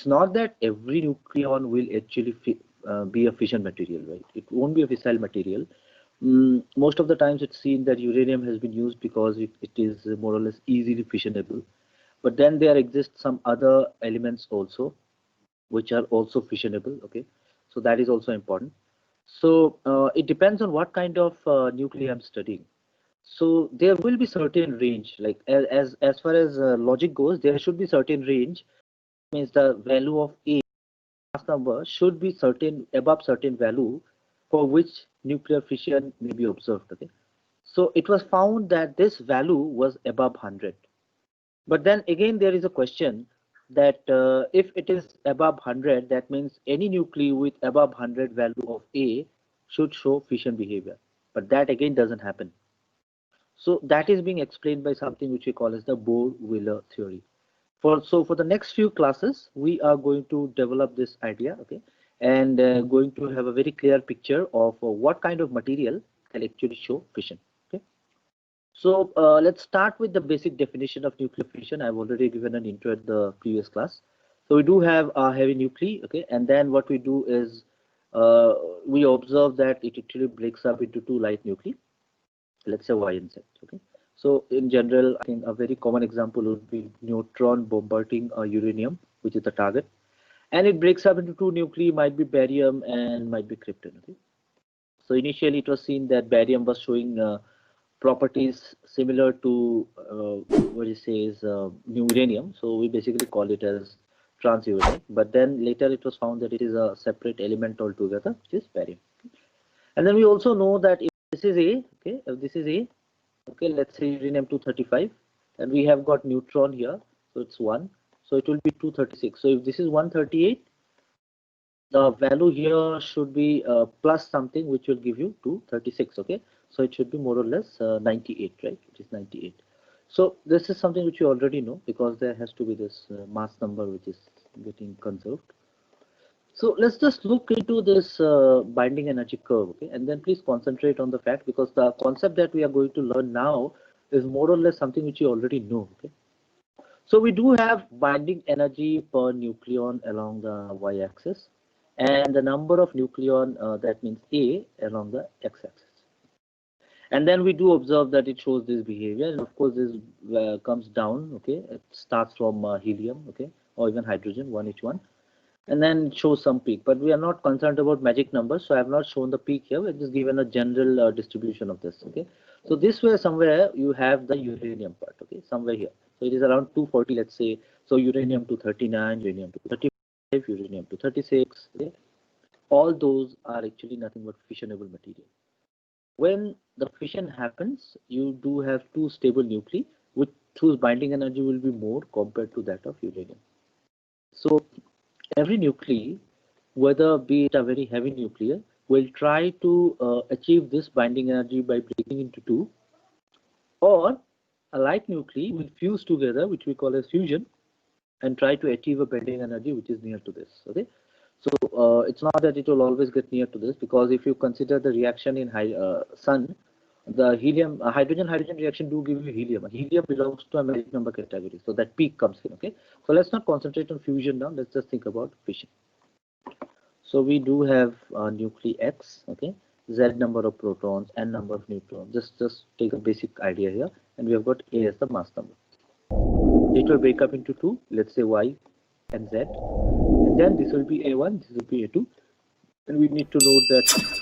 it's not that every nucleon will actually be a fission material, right? It won't be a fissile material. Most of the times it's seen that uranium has been used because it is more or less easily fissionable. But then there exist some other elements also which are also fissionable. Okay, so that is also important. So it depends on what kind of nuclei I'm studying. So there will be certain range, like as far as logic goes, there should be certain range. Means the value of A mass number should be certain above certain value for which nuclear fission may be observed. Okay, so it was found that this value was above 100. But then again, there is a question that if it is above 100, that means any nuclei with above 100 value of A should show fission behavior. But that again doesn't happen. So that is being explained by something which we call as the Bohr-Wheeler theory. So for the next few classes, we are going to develop this idea, okay, and going to have a very clear picture of what kind of material can actually show fission. Okay. So let's start with the basic definition of nuclear fission. I've already given an intro at the previous class. So we do have a heavy nuclei, okay, and then what we do is we observe that it actually breaks up into two light nuclei. Let's say Y and Z. Okay. So in general, I think a very common example would be neutron bombarding a uranium, which is the target, and it breaks up into two nuclei, might be barium and might be krypton. Okay. So initially, it was seen that barium was showing properties similar to what it says uranium. So we basically call it as transuranic. But then later it was found that it is a separate element altogether, which is barium. And then we also know that if this is A, okay, if this is A, okay, let's say uranium 235, and we have got neutron here, so it's 1, so it will be 236. So if this is 138, the value here should be plus something, which will give you 236. Okay, so it should be more or less 98, right? It is 98. So this is something which you already know, because there has to be this mass number which is getting conserved. So let's just look into this binding energy curve, okay? And then please concentrate on the fact, because the concept that we are going to learn now is more or less something which you already know, okay? So we do have binding energy per nucleon along the y-axis, and the number of nucleon, that means A, along the x-axis. And then we do observe that it shows this behavior, and of course this comes down, okay? It starts from helium, okay, or even hydrogen, 1H1. And then it shows some peak, but we are not concerned about magic numbers, so I have not shown the peak here. We've just given a general distribution of this. Okay, so this way somewhere you have the uranium part. Okay, somewhere here, so it is around 240, let's say. So uranium 239, uranium 235, uranium 236. Okay, all those are actually nothing but fissionable material. When the fission happens, you do have two stable nuclei, whose binding energy will be more compared to that of uranium. So every nuclei, whether be it a very heavy nuclear, will try to achieve this binding energy by breaking into two, or a light nuclei will fuse together, which we call as fusion, and try to achieve a binding energy which is near to this. Okay, so it's not that it will always get near to this, because if you consider the reaction in sun, the helium hydrogen reaction do give you helium. Helium belongs to a magic number category, so that peak comes in. Okay, so let's not concentrate on fusion now. Let's just think about fission. So we do have nuclei X, okay, Z number of protons, N number of neutrons. Just take a basic idea here, and we have got A as the mass number. It will break up into two, let's say Y and Z, and then this will be A1, this will be A2, and we need to note that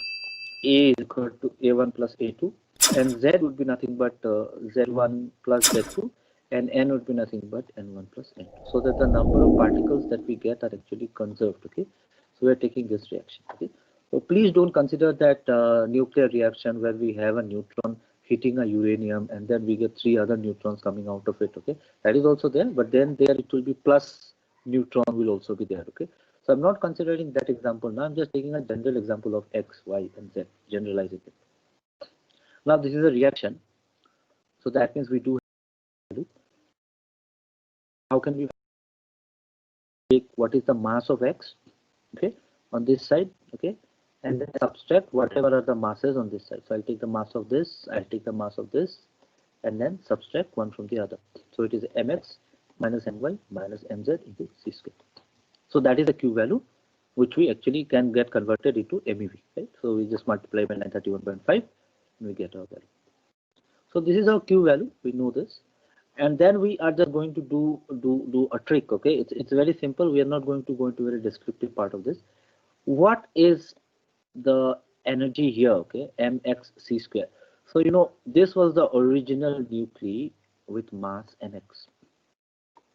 A is equal to A1 plus A2, and Z would be nothing but Z1 plus Z2, and N would be nothing but N1 plus N2, so that the number of particles that we get are actually conserved. Okay, so we are taking this reaction. Okay, so please don't consider that nuclear reaction where we have a neutron hitting a uranium and then we get three other neutrons coming out of it. Okay, that is also there, but then there it will be plus neutron will also be there. Okay, so I'm not considering that example now. I'm just taking a general example of X, Y, and Z, generalizing it. Now this is a reaction, so that means we do have. How can we take what is the mass of X, okay, on this side, okay, and then subtract whatever are the masses on this side. So I'll take the mass of this, I'll take the mass of this, and then subtract one from the other. So it is mx minus my minus mz into c square. So that is the Q value, which we actually can get converted into MeV, right? So we just multiply by 931.5 and we get our value. So this is our Q value, we know this. And then we are just going to do a trick, okay? It's very simple. We are not going to go into very descriptive part of this. What is the energy here, okay? mxc square. So you know this was the original nuclei with mass mx,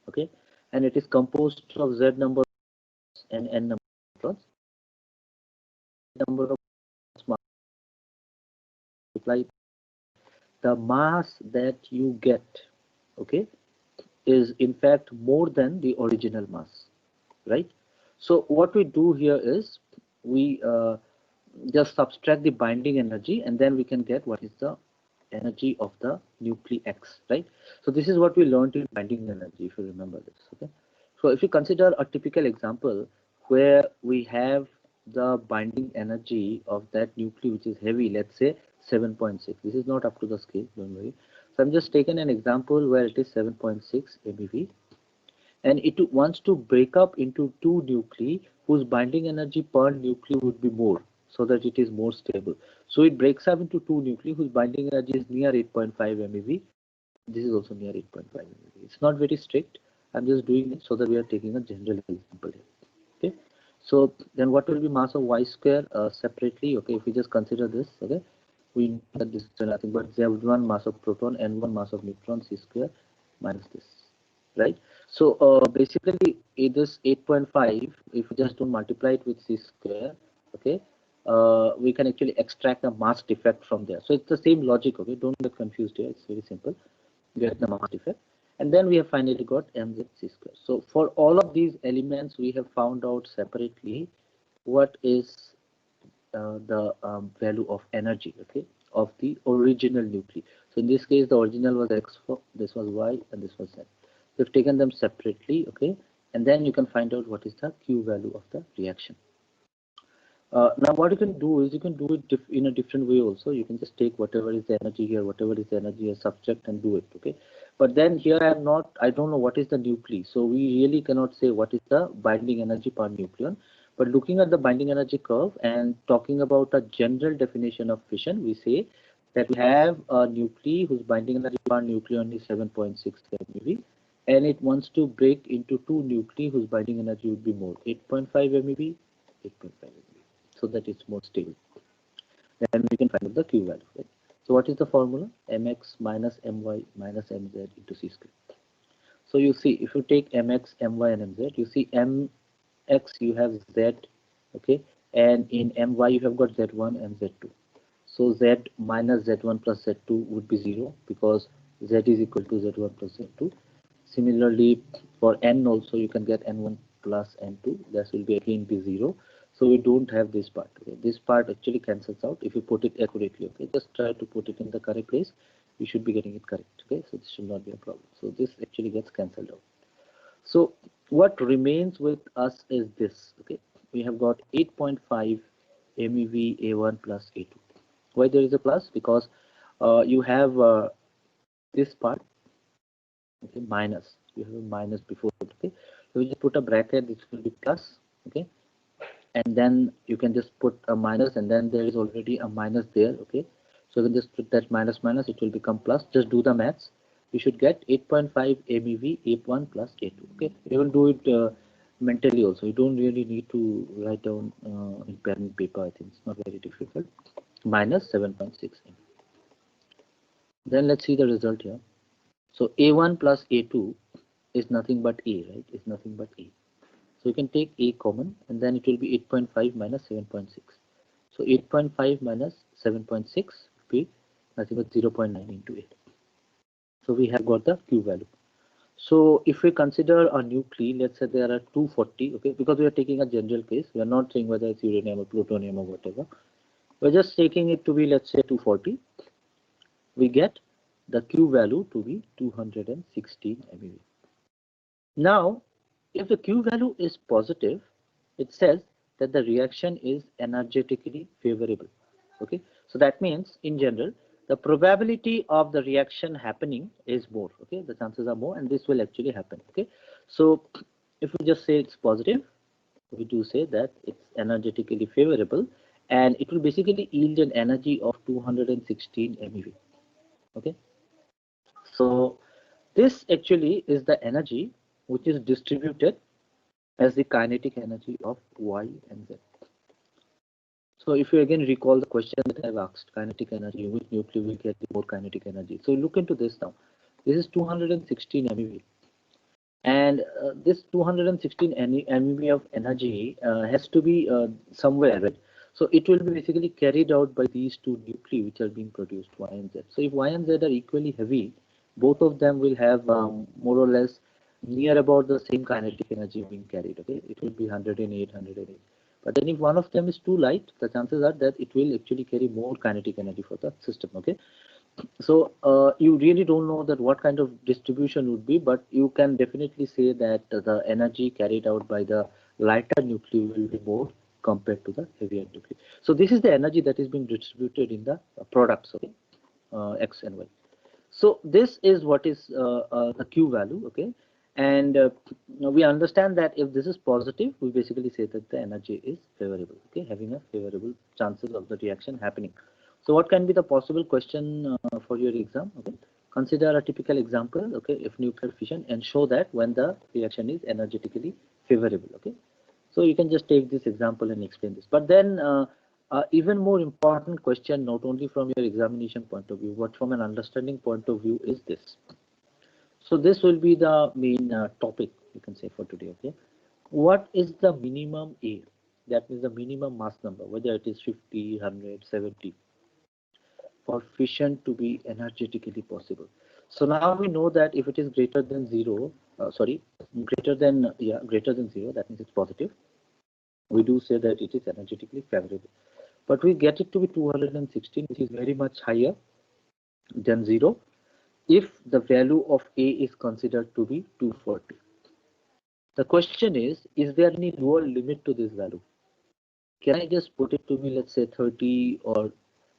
okay? And it is composed of z number and n number of electrons. Number of multiply the mass that you get, okay, is in fact more than the original mass, right? So what we do here is we just subtract the binding energy, and then we can get what is the energy of the nuclei X, right? So this is what we learned in binding energy, if you remember this, okay? So if you consider a typical example where we have the binding energy of that nuclei which is heavy, let's say 7.6. This is not up to the scale, don't worry. So I'm just taking an example where it is 7.6 MeV, and it wants to break up into two nuclei whose binding energy per nuclei would be more, so that it is more stable. So it breaks up into two nuclei whose binding energy is near 8.5 MeV. This is also near 8.5 MeV. It's not very strict. I'm just doing it so that we are taking a general example here. Okay. So then what will be mass of y square separately? Okay, if we just consider this, okay, we know that this is nothing but Z1 mass of proton and 1 mass of neutron, c square minus this, right? So basically this 8.5, if we just don't multiply it with c square, okay, we can actually extract the mass defect from there. So it's the same logic, okay, don't get confused here, it's very simple. Get the mass defect, and then we have finally got mz c square. So for all of these elements we have found out separately what is the value of energy, okay, of the original nuclei. So in this case the original was x4, this was y, and this was z. We've taken them separately, okay, and then you can find out what is the Q value of the reaction. Now what you can do is you can do it in a different way also. You can just take whatever is the energy here, whatever is the energy here, subtract and do it, okay. But then here I don't know what is the nuclei, so we really cannot say what is the binding energy per nucleon. But looking at the binding energy curve and talking about a general definition of fission, we say that we have a nuclei whose binding energy per nucleon is 7.6 MeV, and it wants to break into two nuclei whose binding energy would be more, 8.5 MeV, 8.5 MeV. So that it's more stable. Then we can find out the Q value. Right? So what is the formula? Mx minus my minus mz into c square. So you see, if you take mx, my, and mz, you see mx you have z, okay, and in my you have got z1 and z2. So z minus z1 plus z2 would be 0 because z is equal to z1 plus z2. Similarly, for n also you can get n1 plus n2. That will be again be 0. So we don't have this part. Okay? This part actually cancels out if you put it accurately. Okay, just try to put it in the correct place. You should be getting it correct. Okay, so this should not be a problem. So this actually gets cancelled out. So what remains with us is this. Okay, we have got 8.5 MeV A1 plus A2. Why there is a plus? Because you have this part. Okay, minus. You have a minus before it. Okay, so we just put a bracket. This will be plus. Okay. And then you can just put a minus, and then there is already a minus there, okay, so you can just put that minus minus, it will become plus. Just do the maths, you should get 8.5 MeV A1 plus A2. Okay, you will do it mentally also. You don't really need to write down in pen and paper. I think it's not very difficult. Minus 7.6 MeV. Then let's see the result here. So A1 plus A2 is nothing but A, right? It's nothing but A. So you can take A common, and then it will be 8.5 minus 7.6. So 8.5 minus 7.6 will be nothing but 0.9 into 8. So we have got the Q value. So if we consider a nuclei, let's say there are 240, okay, because we are taking a general case, we are not saying whether it's uranium or plutonium or whatever. We're just taking it to be, let's say, 240. We get the Q value to be 216 MeV. Now, if the Q value is positive, it says that the reaction is energetically favorable. Okay, so that means in general the probability of the reaction happening is more. Okay, the chances are more, and this will actually happen. Okay, so if we just say it's positive, we do say that it's energetically favorable, and it will basically yield an energy of 216 MeV. Okay, so this actually is the energy which is distributed as the kinetic energy of Y and Z. So if you again recall the question that I've asked, kinetic energy, which nuclei will get more kinetic energy? So look into this now. This is 216 MeV, and this 216 MeV of energy has to be somewhere, right? So it will be basically carried out by these two nuclei which are being produced, Y and Z. So if Y and Z are equally heavy, both of them will have more or less near about the same kinetic energy being carried. Okay, it will be 108, 108. But then if one of them is too light, the chances are that it will actually carry more kinetic energy for the system. Okay, so you really don't know that what kind of distribution would be, but you can definitely say that the energy carried out by the lighter nuclei will be more compared to the heavier nuclei. So this is the energy that is being distributed in the products, okay, X and Y. So this is what is the Q value, okay, and we understand that if this is positive, we basically say that the energy is favorable, okay, having a favorable chances of the reaction happening. So what can be the possible question for your exam? Okay, consider a typical example, okay, if nuclear fission, and show that when the reaction is energetically favorable. Okay, so you can just take this example and explain this. But then even more important question, not only from your examination point of view, but from an understanding point of view, is this. So this will be the main topic, you can say, for today. Okay, what is the minimum A? That means the minimum mass number, whether it is 50, 100, 70, for fission to be energetically possible. So now we know that if it is greater than zero, greater than zero, that means it's positive. We do say that it is energetically favorable. But we get it to be 216, which is very much higher than 0 if the value of A is considered to be 240. The question is there any lower limit to this value? Can I just put it to me, let's say 30 or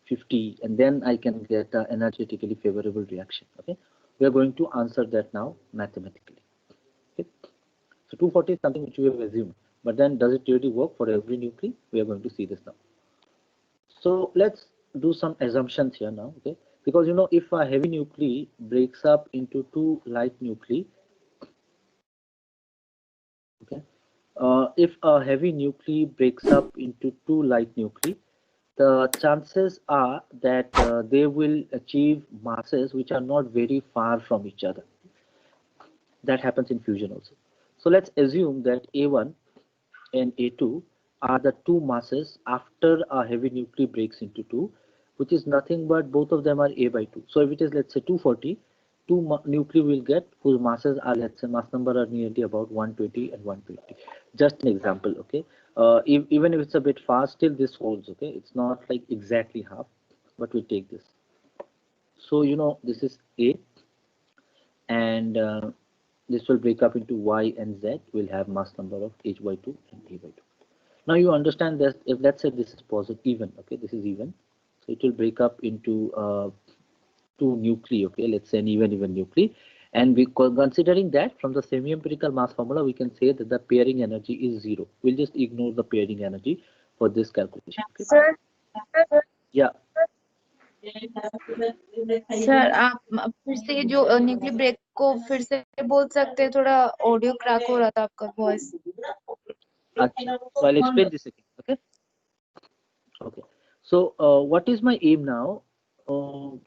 50, and then I can get an energetically favorable reaction? Okay, we are going to answer that now mathematically. Okay, so 240 is something which we have assumed, but then does it really work for every nuclei? We are going to see this now. So let's do some assumptions here now, okay? Because you know, if a heavy nuclei breaks up into two light nuclei, okay, if a heavy nuclei breaks up into two light nuclei, the chances are that they will achieve masses which are not very far from each other. That happens in fusion also. So let's assume that A1 and A2 are the two masses after a heavy nuclei breaks into two, which is nothing but both of them are A by 2. So if it is, let's say, 240, two nuclei will get whose masses are, let's say, mass number are nearly about 120 and 120. Just an example, okay? Even if it's a bit fast, still this holds, okay? It's not like exactly half, but we'll take this. So, you know, this is A, and this will break up into Y and Z. We'll have mass number of H by 2 and A by 2. Now you understand that if, let's say, this is positive even, okay, this is even, so it will break up into two nuclei, okay, let's say an even nuclei, and we considering that from the semi-empirical mass formula, we can say that the pairing energy is 0. We'll just ignore the pairing energy for this calculation. Okay? Sir, yeah. Sir आप फिर से जो nuclear break को फिर से बोल सकते हैं, थोड़ा ऑडियो क्रैक हो रहा था आपका वॉइस. अच्छा, so I'll explain this again. Okay, so what is my aim now?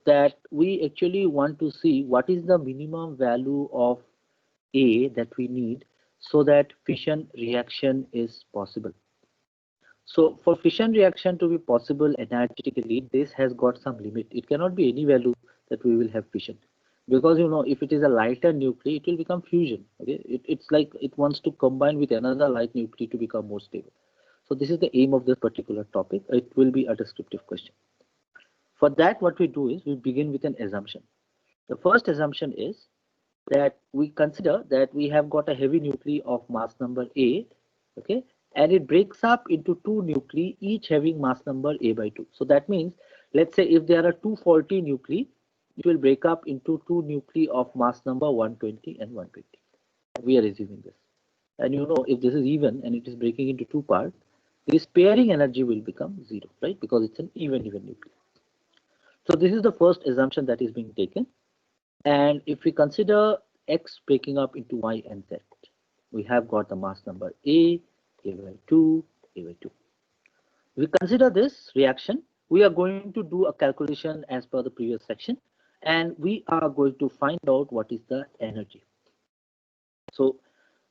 That we actually want to see what is the minimum value of A that we need so that fission reaction is possible. So for fission reaction to be possible energetically, this has got some limit. It cannot be any value that we will have fission, because you know, if it is a lighter nuclei, it will become fusion. Okay, it's like it wants to combine with another light nuclei to become more stable. So this is the aim of this particular topic. It will be a descriptive question. For that, what we do is we begin with an assumption. The first assumption is that we consider that we have got a heavy nuclei of mass number A, okay, and it breaks up into two nuclei, each having mass number A by 2. So that means, let's say if there are 240 nuclei, it will break up into two nuclei of mass number 120 and 120. We are assuming this. and you know if this is even and it is breaking into two parts, this pairing energy will become 0, right? Because it's an even nuclei. So this is the first assumption that is being taken. And if we consider X breaking up into Y and Z, we have got the mass number A by 2, A by 2. We consider this reaction, we are going to do a calculation as per the previous section, and we are going to find out what is the energy. So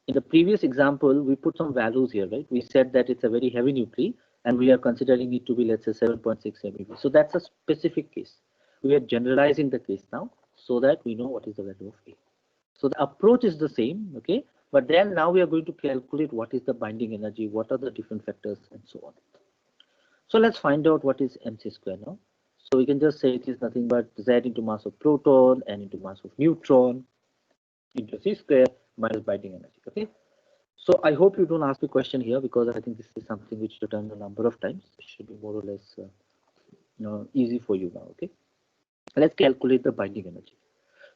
in the previous example, we put some values here, right? We said that it's a very heavy nuclei, and we are considering it to be, let's say, 7.6 MeV. So that's a specific case. We are generalizing the case now so that we know what is the value of A. So the approach is the same, okay? But then now we are going to calculate what is the binding energy, what are the different factors, and so on. So let's find out what is mc square now. So we can just say it is nothing but Z into mass of proton and into mass of neutron into c square minus binding energy, okay? So I hope you don't ask me question here, because I think this is something which you've done a number of times. It should be more or less easy for you now, okay? Let's calculate the binding energy.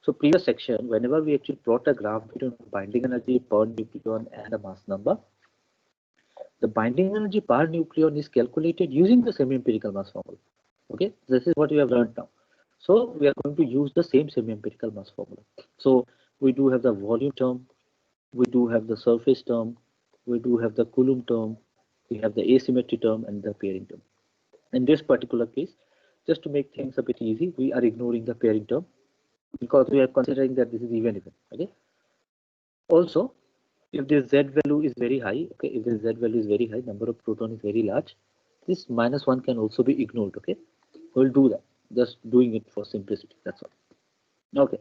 So previous section, whenever we actually plot a graph between binding energy per nucleon and the mass number, the binding energy per nucleon is calculated using the semi-empirical mass formula. Okay, this is what we have learned now. So we are going to use the same semi-empirical mass formula. So we do have the volume term, we do have the surface term, we do have the Coulomb term, we have the asymmetry term and the pairing term. In this particular case, just to make things a bit easy, we are ignoring the pairing term because we are considering that this is even. Okay. Also, if this Z value is very high, okay, if this Z value is very high, number of proton is very large, this -1 can also be ignored. Okay, we'll do that. Just doing it for simplicity. That's all. Okay.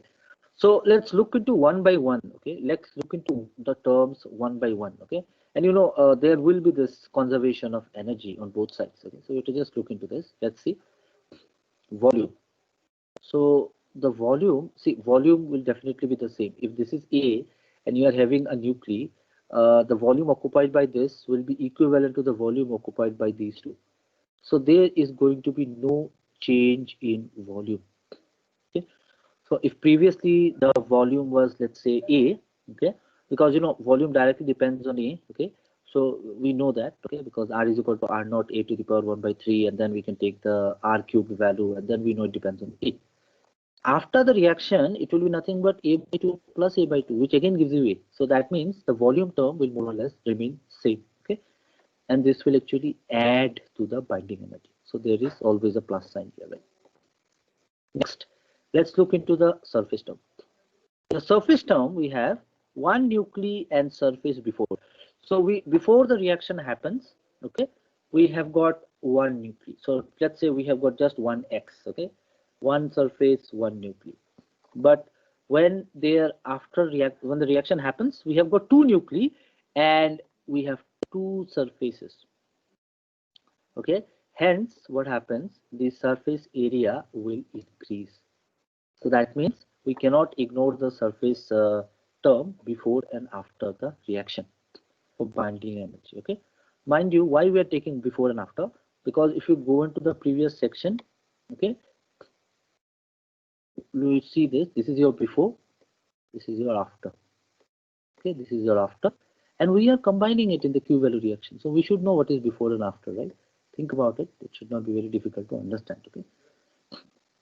So let's look into one by one. Okay, let's look into the terms one by one. Okay, and you know there will be this conservation of energy on both sides. Okay, so you have to just look into this. Let's see volume. So the volume, see, volume will definitely be the same. If this is A and you are having a nuclei, the volume occupied by this will be equivalent to the volume occupied by these two. So there is going to be no change in volume. Okay. So if previously the volume was, let's say, A, okay, because you know volume directly depends on A, okay. So we know that, okay, because R is equal to R naught A to the power 1 by 3, and then we can take the R cubed value, and then we know it depends on A. After the reaction, it will be nothing but A by 2 plus A by 2, which again gives you A. So that means the volume term will more or less remain same, okay, and this will actually add to the binding energy. So there is always a plus sign here, right? Next, let's look into the surface term. The surface term, we have one nuclei and surface before. So before the reaction happens, okay, we have got one nuclei. So let's say we have got just one X, okay, one surface, one nuclei. But when the reaction happens, we have got two nuclei and we have two surfaces. Okay, hence what happens, the surface area will increase. So that means we cannot ignore the surface term before and after the reaction for binding energy. Okay, mind you, why we are taking before and after? Because if you go into the previous section, okay, you see this. This is your before. This is your after. Okay, this is your after, and we are combining it in the Q value reaction. So we should know what is before and after, right? Think about it. It should not be very difficult to understand. Okay.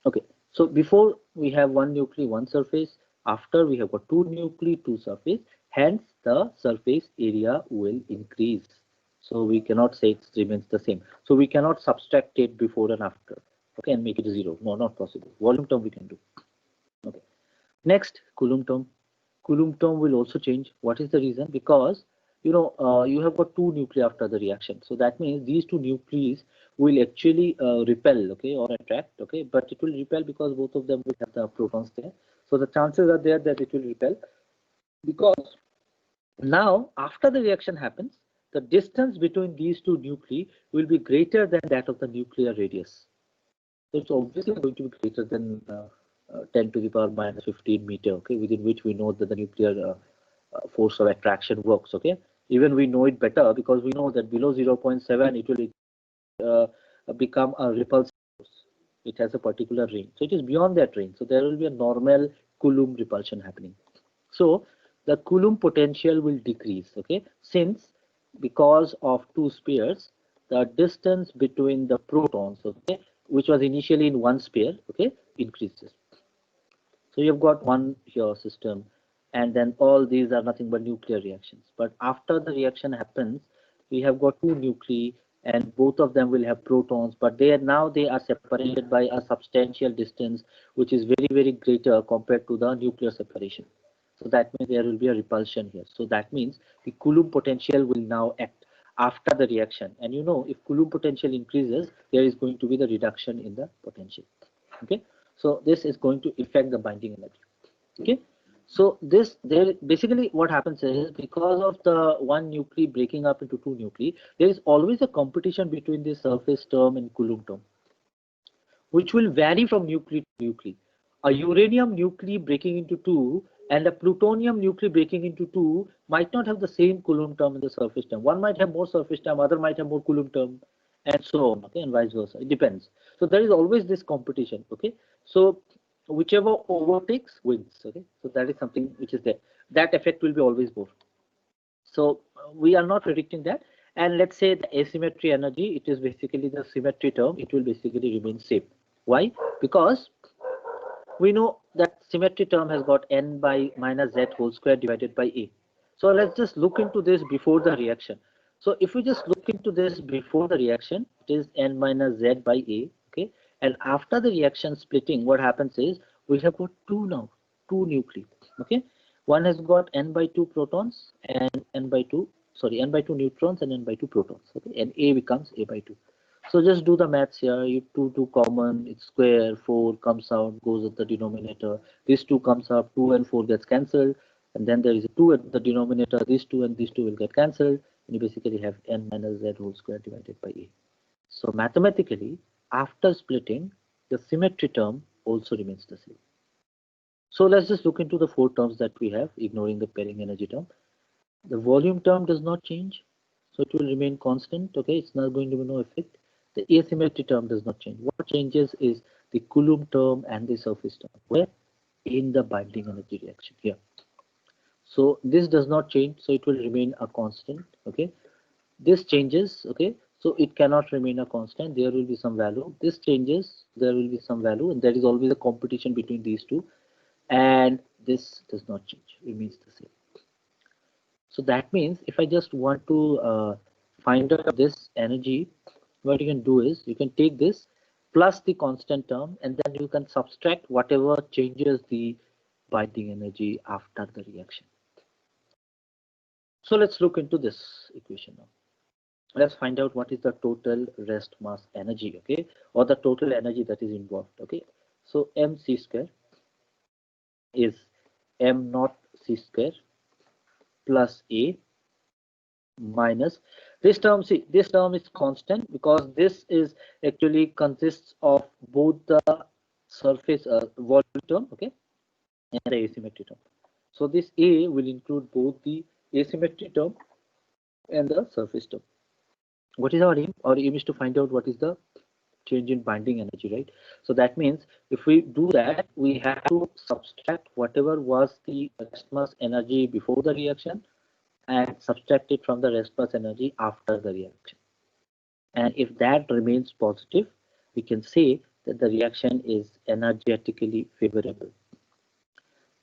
Okay. So before we have one nuclei, one surface. After we have got two nuclei, two surface. Hence the surface area will increase. So we cannot say it remains the same. So we cannot subtract it before and after. Okay, and make it 0. No, not possible. Volume term we can do. Okay. Next, Coulomb term. Coulomb term will also change. What is the reason? Because you know you have got two nuclei after the reaction. So that means these two nuclei will actually repel, okay, or attract, okay, but it will repel because both of them will have the protons there. So the chances are there that it will repel, because now after the reaction happens, the distance between these two nuclei will be greater than that of the nuclear radius. So it's obviously going to be greater than 10 to the power minus 15 meter, okay, within which we know that the nuclear force of attraction works, okay. Even we know it better because we know that below 0.7 it will become a repulsive force. It has a particular range, so it is beyond that range. So there will be a normal Coulomb repulsion happening. So the Coulomb potential will decrease, okay, since because of two spheres, the distance between the protons, okay, which was initially in one sphere, okay, increases. So you've got one here system, and then all these are nothing but nuclear reactions. But after the reaction happens, we have got two nuclei, and both of them will have protons, but they are separated by a substantial distance, which is very, very greater compared to the nuclear separation. So that means there will be a repulsion here. So that means the Coulomb potential will now act after the reaction. And you know, if Coulomb potential increases, there is going to be the reduction in the potential. Okay, so this is going to affect the binding energy. Okay, so basically what happens is, because of the one nuclei breaking up into two nuclei, there is always a competition between the surface term and Coulomb term, which will vary from nuclei to nuclei. A uranium nuclei breaking into two and a plutonium nuclei breaking into two might not have the same Coulomb term in the surface term. One might have more surface term, other might have more Coulomb term, and so on, okay, and vice versa. It depends. So there is always this competition, okay. So whichever overtakes wins, okay. So that is something which is there. That effect will be always more. So we are not predicting that. And let's say the asymmetry energy, it is basically the symmetry term, it will basically remain same. Why? Because we know that symmetry term has got n by minus z whole square divided by a. So let's just look into this before the reaction. So if we just look into this before the reaction, it is n minus z by a, okay. And after the reaction splitting, what happens is we have got two nuclei, okay. One has got n by 2 protons and n by 2 neutrons and n by 2 protons, okay. And a becomes a by 2. So just do the maths here. You 2 common, it's square, 4 comes out, goes at the denominator. This 2 comes up, 2 and 4 gets cancelled, and then there is a 2 at the denominator. These 2 and these 2 will get cancelled, and you basically have n minus z whole square divided by a. So mathematically, after splitting, the symmetry term also remains the same. So let's just look into the four terms that we have, ignoring the pairing energy term. The volume term does not change, so it will remain constant, okay. It's not going to be no effect. The asymmetry term does not change. What changes is the Coulomb term and the surface term. Where? In the binding energy reaction here. So this does not change, so it will remain a constant, okay. This changes, okay, so it cannot remain a constant. There will be some value. This changes, there will be some value, and there is always a competition between these two. And this does not change, remains the same. So that means if I just want to find out this energy, what you can do is you can take this plus the constant term, and then you can subtract whatever changes the binding energy after the reaction. So let's look into this equation now. Let's find out what is the total rest mass energy, okay, or the total energy that is involved, okay. So mc square is m naught c square plus a minus this term. See, this term is constant because this is actually consists of both the surface volume term, okay, and the asymmetry term. So this a will include both the asymmetry term and the surface term. What is our aim? Our aim is to find out what is the change in binding energy, right? So that means if we do that, we have to subtract whatever was the rest mass energy before the reaction and subtract it from the rest mass energy after the reaction. And if that remains positive, we can say that the reaction is energetically favorable.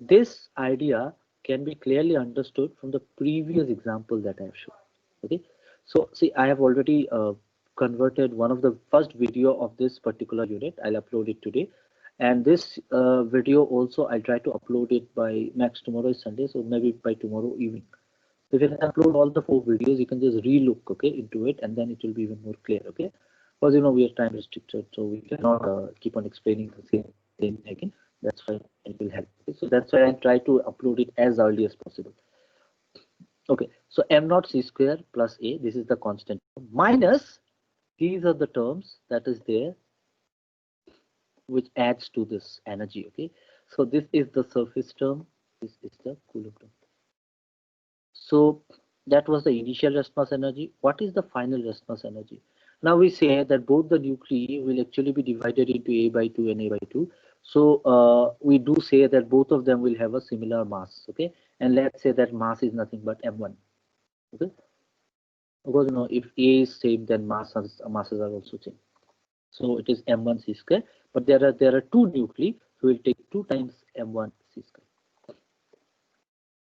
This idea can be clearly understood from the previous example that I have shown. Okay, so see, I have already converted one of the first video of this particular unit. I'll upload it today, and this video also I'll try to upload it by max. Tomorrow is Sunday, so maybe by tomorrow evening. So if you can upload all the 4 videos, you can just relook, okay, into it, and then it will be even more clear, okay. Because you know we are time restricted, so we cannot keep on explaining the same thing again. That's why it will help. Okay? So that's why I try to upload it as early as possible. Okay, so m naught c square plus a, this is the constant, minus these are the terms that is there which adds to this energy, okay. So this is the surface term, this is the Coulomb term. So that was the initial rest mass energy. What is the final rest mass energy? Now we say that both the nuclei will actually be divided into a by 2 and a by 2. So we do say that both of them will have a similar mass, okay, and let's say that mass is nothing but m1. Okay, because if A is same, then masses are also same. So it is m1 c square. But there are two nuclei, so we'll take 2 times m1 c square.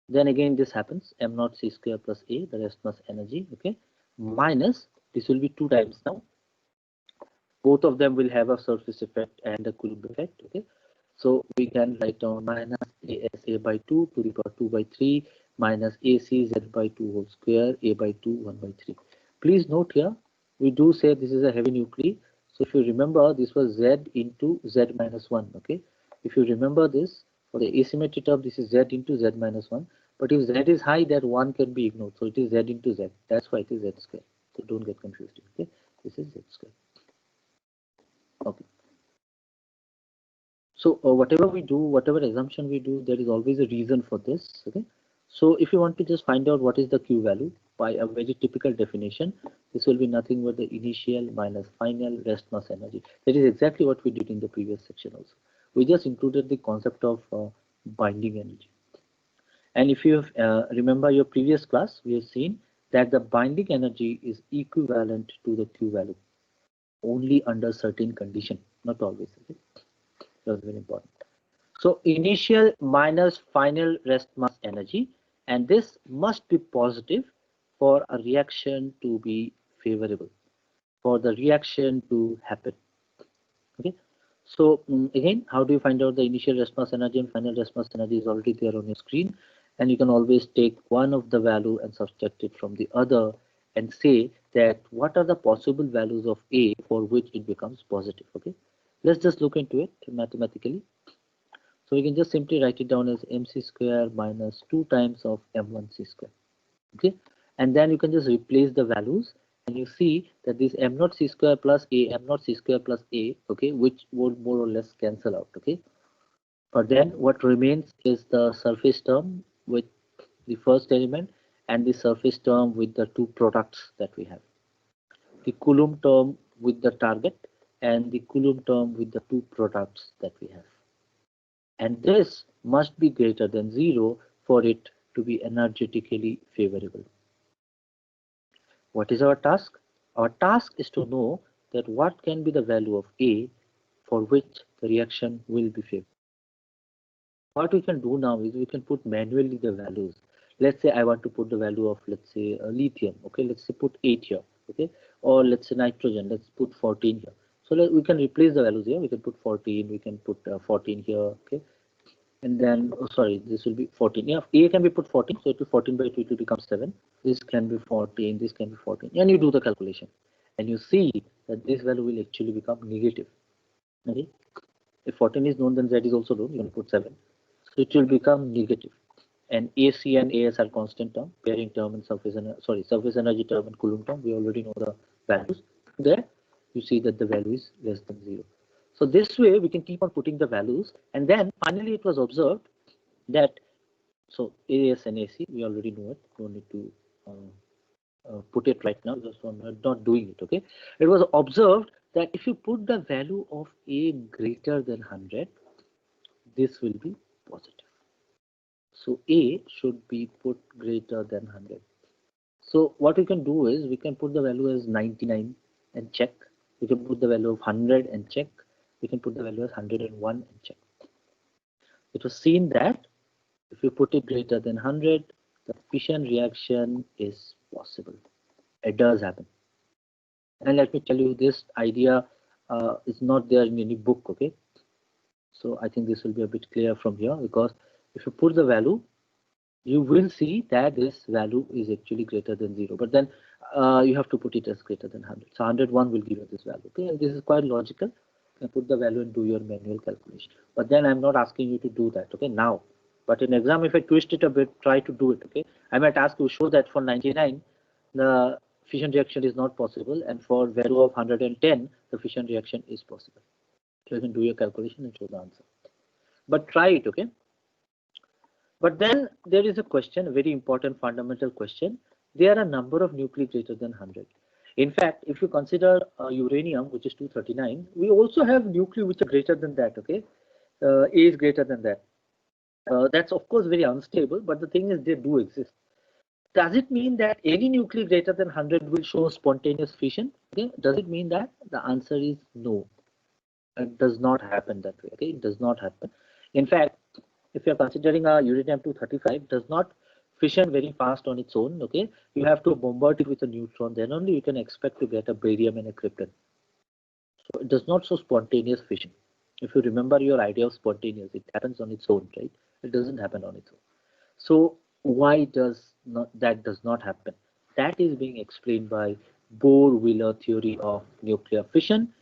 Then again this happens, m0 c square plus A, the rest mass energy, okay, minus, this will be 2 times now. Both of them will have a surface effect and a Coulomb effect, okay. So we can write down minus ASA by 2 to the power 2 by 3 minus ACZ by 2 whole square, A by 2, 1 by 3. Please note here, we do say this is a heavy nuclei. So if you remember, this was Z into Z minus 1, okay. If you remember this, for the asymmetry term, this is Z into Z minus 1. But if Z is high, that 1 can be ignored. So it is Z into Z. That's why it is Z square. So don't get confused, okay. This is Z square. Okay. So whatever we do, whatever assumption we do, there is always a reason for this, okay. So if you want to just find out what is the Q value by a very typical definition, this will be nothing but the initial minus final rest mass energy. That is exactly what we did in the previous section also. We just included the concept of binding energy. And if you remember your previous class, we have seen that the binding energy is equivalent to the Q value only under certain condition, not always. Okay? That's very important. So initial minus final rest mass energy, and this must be positive for a reaction to be favorable, for the reaction to happen. Okay. So again, how do you find out the initial rest mass energy and final rest mass energy is already there on your screen, and you can always take one of the value and subtract it from the other and say that what are the possible values of A for which it becomes positive. Okay. Let's just look into it mathematically. So we can just simply write it down as mc square minus 2 times of m1c square. Okay, and then you can just replace the values, and you see that this m0 c square plus A, m0 c square plus A, okay, which would more or less cancel out. Okay, but then what remains is the surface term with the first element and the surface term with the two products that we have. The Coulomb term with the target and the Coulomb term with the two products that we have. And this must be greater than 0 for it to be energetically favorable. What is our task? Our task is to know that what can be the value of A for which the reaction will be favorable. What we can do now is we can put manually the values. Let's say I want to put the value of, let's say, lithium. Okay, let's say put 8 here. Okay, or let's say nitrogen. Let's put 14 here. So we can replace the values here. We can put 14. We can put 14 here. Okay. And then, oh, sorry, this will be 14. Yeah, A can be put 14, so it will 14 by 2, it will become 7. This can be 14, this can be 14. And you do the calculation. And you see that this value will actually become negative. Okay? If 14 is known, then Z is also known. You can put 7. So it will become negative. And AC and AS are constant term, pairing term and surface energy term and Coulomb term. We already know the values. There, you see that the value is less than 0. So this way we can keep on putting the values, and then finally it was observed that, so AS and AC, we already know it, don't need to put it right now, just not doing it. Okay, it was observed that if you put the value of A greater than 100, this will be positive. So A should be put greater than 100. So what we can do is we can put the value as 99 and check. We can put the value of 100 and check. We can put the value as 101 and check. It was seen that if you put it greater than 100, the fission reaction is possible. It does happen. And let me tell you, this idea is not there in any book. Okay, so I think this will be a bit clear from here, because if you put the value, you will see that this value is actually greater than 0. But then you have to put it as greater than 100. So 101 will give you this value. Okay, and this is quite logical. You can put the value and do your manual calculation. But then I'm not asking you to do that. Okay, now. But in exam, if I twist it a bit, try to do it. Okay, I might ask you, show that for 99, the fission reaction is not possible, and for value of 110, the fission reaction is possible. So you can do your calculation and show the answer. But try it. Okay. But then there is a question, a very important fundamental question. There are a number of nuclei greater than 100. In fact, if you consider uranium, which is 239, we also have nuclei which are greater than that. Okay, A is greater than that. That's of course very unstable, but the thing is they do exist. Does it mean that any nuclei greater than 100 will show spontaneous fission? Okay. Does it mean that? The answer is no. It does not happen that way. Okay, it does not happen. In fact, if you're considering a uranium-235, does not fission very fast on its own. Okay, you have to bombard it with a neutron. Then only you can expect to get a barium and a krypton. So it does not show spontaneous fission. If you remember your idea of spontaneous, it happens on its own, right? It doesn't happen on its own. So why does not happen? That is being explained by Bohr-Wheeler theory of nuclear fission.